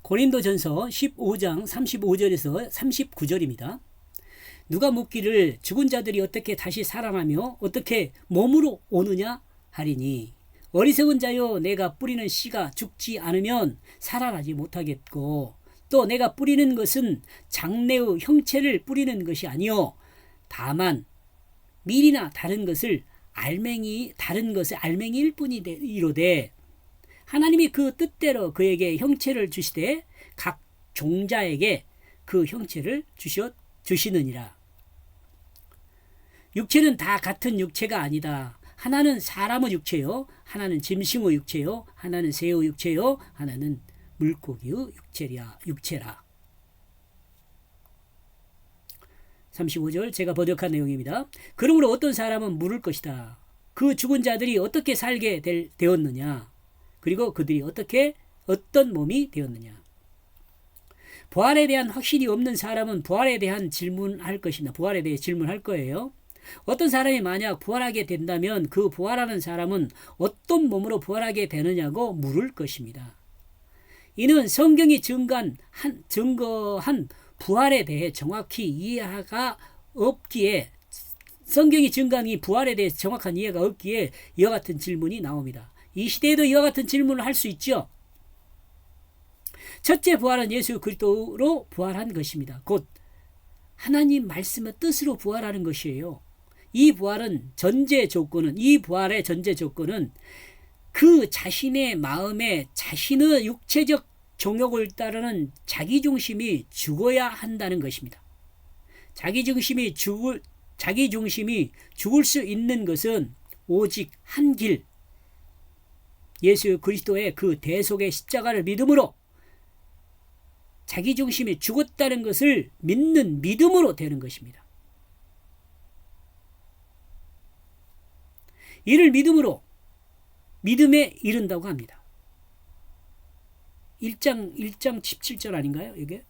고린도전서 15장 35절에서 39절입니다. 누가 묻기를 죽은 자들이 어떻게 다시 살아나며 어떻게 몸으로 오느냐 하리니 어리석은 자여 내가 뿌리는 씨가 죽지 않으면 살아나지 못하겠고 또 내가 뿌리는 것은 장래의 형체를 뿌리는 것이 아니요 다만 밀이나 다른 것을 알맹이일 뿐이로되 하나님이 그 뜻대로 그에게 형체를 주시되 각 종자에게 그 형체를 주시느니라. 육체는 다 같은 육체가 아니다. 하나는 사람의 육체요, 하나는 짐승의 육체요, 하나는 새의 육체요, 하나는 물고기의 육체라. 35절 제가 번역한 내용입니다. 그러므로 어떤 사람은 물을 것이다. 그 죽은 자들이 어떻게 살게 되었느냐? 그리고 그들이 어떤 몸이 되었느냐? 부활에 대한 확신이 없는 사람은 부활에 대해 질문할 거예요. 어떤 사람이 만약 부활하게 된다면 그 부활하는 사람은 어떤 몸으로 부활하게 되느냐고 물을 것입니다. 이는 성경이 증거한 부활에 대해 정확히 이해가 없기에 성경이 증거한 이 부활에 대해서 정확한 이해가 없기에 이와 같은 질문이 나옵니다. 이 시대에도 이와 같은 질문을 할 수 있죠. 첫째 부활은 예수 그리스도로 부활한 것입니다. 곧 하나님 말씀의 뜻으로 부활하는 것이에요. 이 부활의 전제 조건은 그 자신의 마음에 자신의 육체적 정욕을 따르는 자기중심이 죽어야 한다는 것입니다. 자기중심이 죽을 수 있는 것은 오직 한 길, 예수 그리스도의 그 대속의 십자가를 믿음으로 자기중심이 죽었다는 것을 믿는 믿음으로 되는 것입니다. 이를 믿음에 이른다고 합니다. 1장 17절 아닌가요? 이게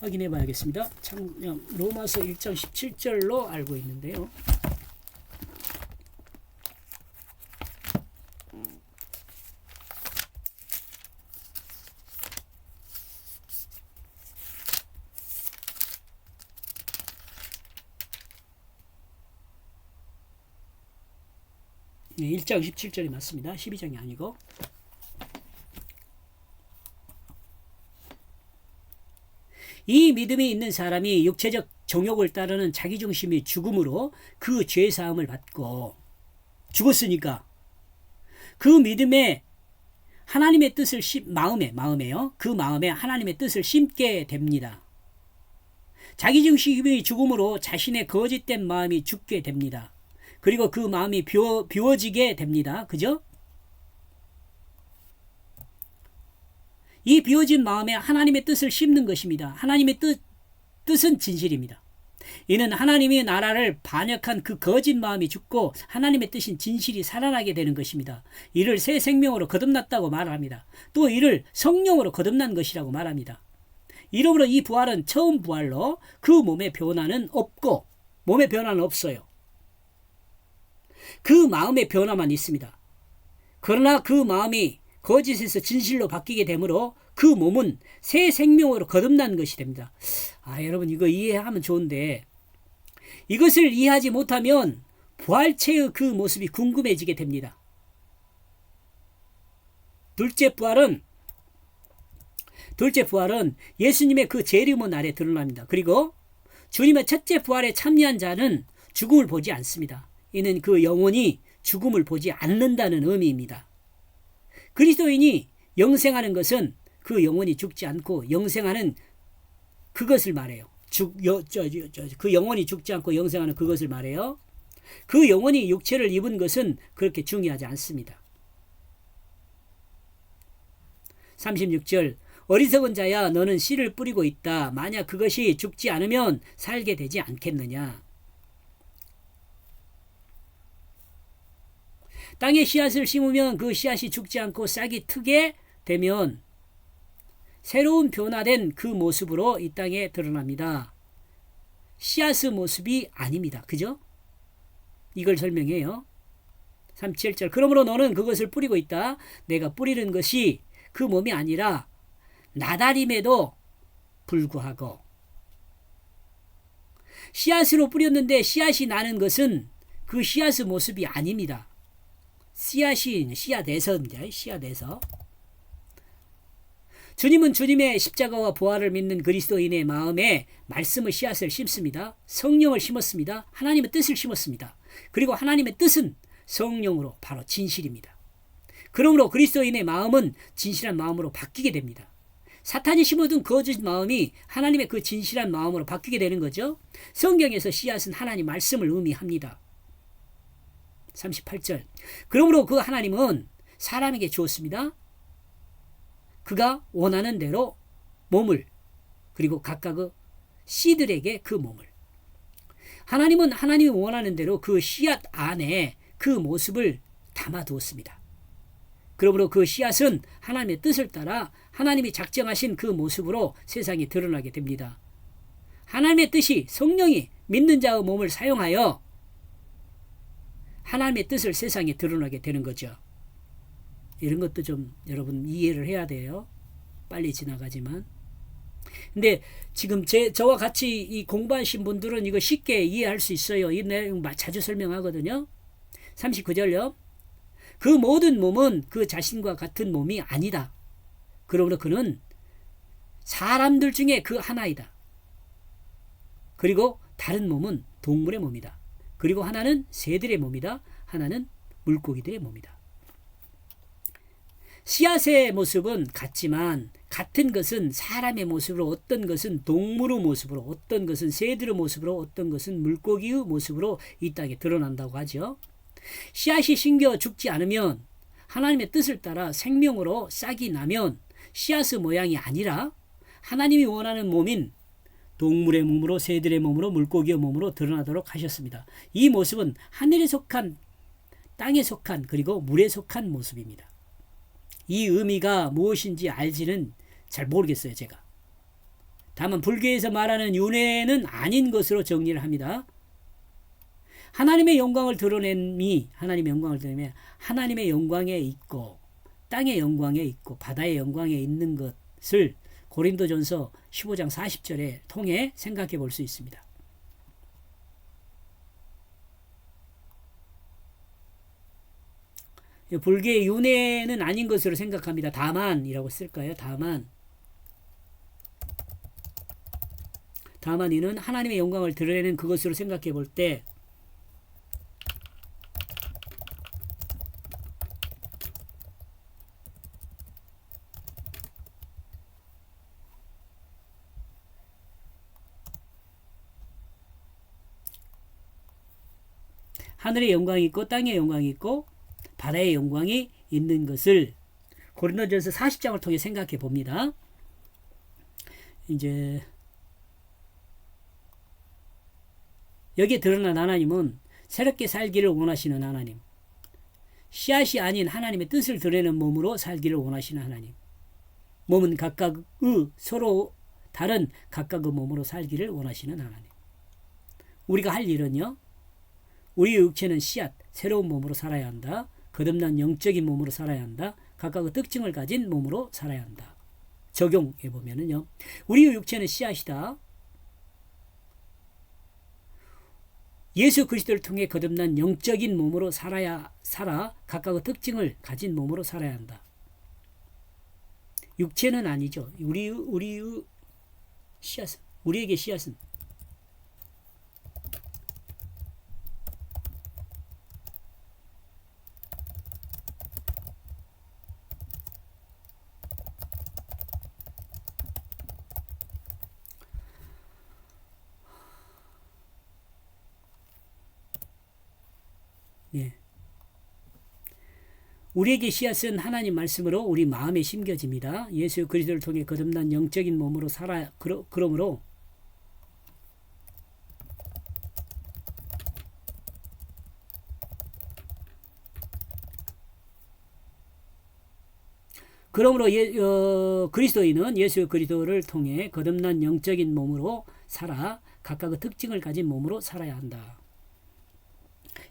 확인해 봐야겠습니다. 로마서 1장 17절로 알고 있는데요. 네, 1장 17절이 맞습니다. 12장이 아니고. 이 믿음이 있는 사람이 육체적 정욕을 따르는 자기중심이 죽음으로 그 죄사함을 받고 죽었으니까 그 믿음에 하나님의 뜻을 마음에요. 그 마음에 하나님의 뜻을 심게 됩니다. 자기중심이 죽음으로 자신의 거짓된 마음이 죽게 됩니다. 그리고 그 마음이 비워지게 됩니다. 그죠? 이 비워진 마음에 하나님의 뜻을 심는 것입니다. 하나님의 뜻은 진실입니다. 이는 하나님의 나라를 반역한 그 거짓 마음이 죽고 하나님의 뜻인 진실이 살아나게 되는 것입니다. 이를 새 생명으로 거듭났다고 말합니다. 또 이를 성령으로 거듭난 것이라고 말합니다. 이러므로 이 부활은 처음 부활로 그 몸의 변화는 없어요. 그 마음의 변화만 있습니다. 그러나 그 마음이 거짓에서 진실로 바뀌게 되므로 그 몸은 새 생명으로 거듭난 것이 됩니다. 여러분 이거 이해하면 좋은데 이것을 이해하지 못하면 부활체의 그 모습이 궁금해지게 됩니다. 둘째 부활은 예수님의 그 재림의 날에 드러납니다. 그리고 주님의 첫째 부활에 참여한 자는 죽음을 보지 않습니다. 이는 그 영혼이 죽음을 보지 않는다는 의미입니다. 그리스도인이 영생하는 것은 그 영혼이 죽지 않고 영생하는 그것을 말해요. 그 영혼이 죽지 않고 영생하는 그것을 말해요. 그 영혼이 육체를 입은 것은 그렇게 중요하지 않습니다. 36절 어리석은 자야 너는 씨를 뿌리고 있다. 만약 그것이 죽지 않으면 살게 되지 않겠느냐. 땅에 씨앗을 심으면 그 씨앗이 죽지 않고 싹이 트게 되면 새로운 변화된 그 모습으로 이 땅에 드러납니다. 씨앗의 모습이 아닙니다. 그죠? 이걸 설명해요. 37절 그러므로 너는 그것을 뿌리고 있다. 내가 뿌리는 것이 그 몸이 아니라 나다림에도 불구하고 씨앗으로 뿌렸는데 씨앗이 나는 것은 그 씨앗의 모습이 아닙니다. 씨앗이 씨앗에서입니다. 씨앗에서. 주님은 주님의 십자가와 부활을 믿는 그리스도인의 마음에 말씀의 씨앗을 심습니다. 성령을 심었습니다. 하나님의 뜻을 심었습니다. 그리고 하나님의 뜻은 성령으로 바로 진실입니다. 그러므로 그리스도인의 마음은 진실한 마음으로 바뀌게 됩니다. 사탄이 심어둔 거짓 마음이 하나님의 그 진실한 마음으로 바뀌게 되는 거죠. 성경에서 씨앗은 하나님 말씀을 의미합니다. 38절. 그러므로 그 하나님은 사람에게 주었습니다. 그가 원하는 대로 몸을, 그리고 각각의 씨들에게 그 몸을. 하나님은 하나님이 원하는 대로 그 씨앗 안에 그 모습을 담아두었습니다. 그러므로 그 씨앗은 하나님의 뜻을 따라 하나님이 작정하신 그 모습으로 세상에 드러나게 됩니다. 하나님의 뜻이 성령이 믿는 자의 몸을 사용하여 하나님의 뜻을 세상에 드러나게 되는 거죠. 이런 것도 좀 여러분 이해를 해야 돼요. 빨리 지나가지만. 근데 지금 저와 같이 이 공부하신 분들은 이거 쉽게 이해할 수 있어요. 이 내용 자주 설명하거든요. 39절요. 그 모든 몸은 그 자신과 같은 몸이 아니다. 그러므로 그는 사람들 중에 그 하나이다. 그리고 다른 몸은 동물의 몸이다. 그리고 하나는 새들의 몸이다. 하나는 물고기들의 몸이다. 씨앗의 모습은 같지만 같은 것은 사람의 모습으로, 어떤 것은 동물의 모습으로, 어떤 것은 새들의 모습으로, 어떤 것은 물고기의 모습으로 이 땅에 드러난다고 하죠. 씨앗이 심겨 죽지 않으면, 하나님의 뜻을 따라 생명으로 싹이 나면 씨앗의 모양이 아니라 하나님이 원하는 몸인 동물의 몸으로, 새들의 몸으로, 물고기의 몸으로 드러나도록 하셨습니다. 이 모습은 하늘에 속한, 땅에 속한, 그리고 물에 속한 모습입니다. 이 의미가 무엇인지 알지는 잘 모르겠어요, 제가. 다만 불교에서 말하는 윤회는 아닌 것으로 정리를 합니다. 하나님의 영광을 드러냄이, 하나님의 영광을 드러내면 하나님의 영광에 있고 땅의 영광에 있고 바다의 영광에 있는 것을 고린도전서 15장 40절에 통해 생각해 볼 수 있습니다. 불교의 윤회는 아닌 것으로 생각합니다. 다만이라고 쓸까요? 다만 이는 하나님의 영광을 드러내는 그것으로 생각해 볼 때 하늘의 영광이 있고 땅의 영광이 있고 바다의 영광이 있는 것을 고린도전서 40장을 통해 생각해 봅니다. 이제 여기에 드러난 하나님은 새롭게 살기를 원하시는 하나님, 씨앗이 아닌 하나님의 뜻을 드러내는 몸으로 살기를 원하시는 하나님, 몸은 각각의 서로 다른 각각의 몸으로 살기를 원하시는 하나님. 우리가 할 일은요, 우리의 육체는 씨앗, 새로운 몸으로 살아야 한다. 거듭난 영적인 몸으로 살아야 한다. 각각의 특징을 가진 몸으로 살아야 한다. 적용해 보면은요, 우리의 육체는 씨앗이다. 예수 그리스도를 통해 거듭난 영적인 몸으로 살아 각각의 특징을 가진 몸으로 살아야 한다. 육체는 아니죠. 우리의 씨앗은, 우리에게 씨앗은 우리에게 씨앗은 하나님 말씀으로 우리 마음에 심겨집니다. 예수 그리스도를 통해 거듭난 영적인 몸으로 살아 그러므로 그리스도인은 예수 그리스도를 통해 거듭난 영적인 몸으로 살아 각각의 특징을 가진 몸으로 살아야 한다.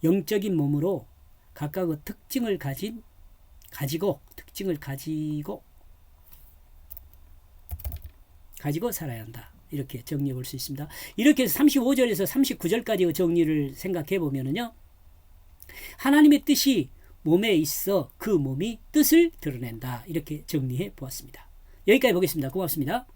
영적인 몸으로 각각의 특징을 가지고 가지고 살아야 한다. 이렇게 정리해 볼 수 있습니다. 이렇게 해서 35절에서 39절까지 정리를 생각해 보면은요. 하나님의 뜻이 몸에 있어 그 몸이 뜻을 드러낸다. 이렇게 정리해 보았습니다. 여기까지 보겠습니다. 고맙습니다.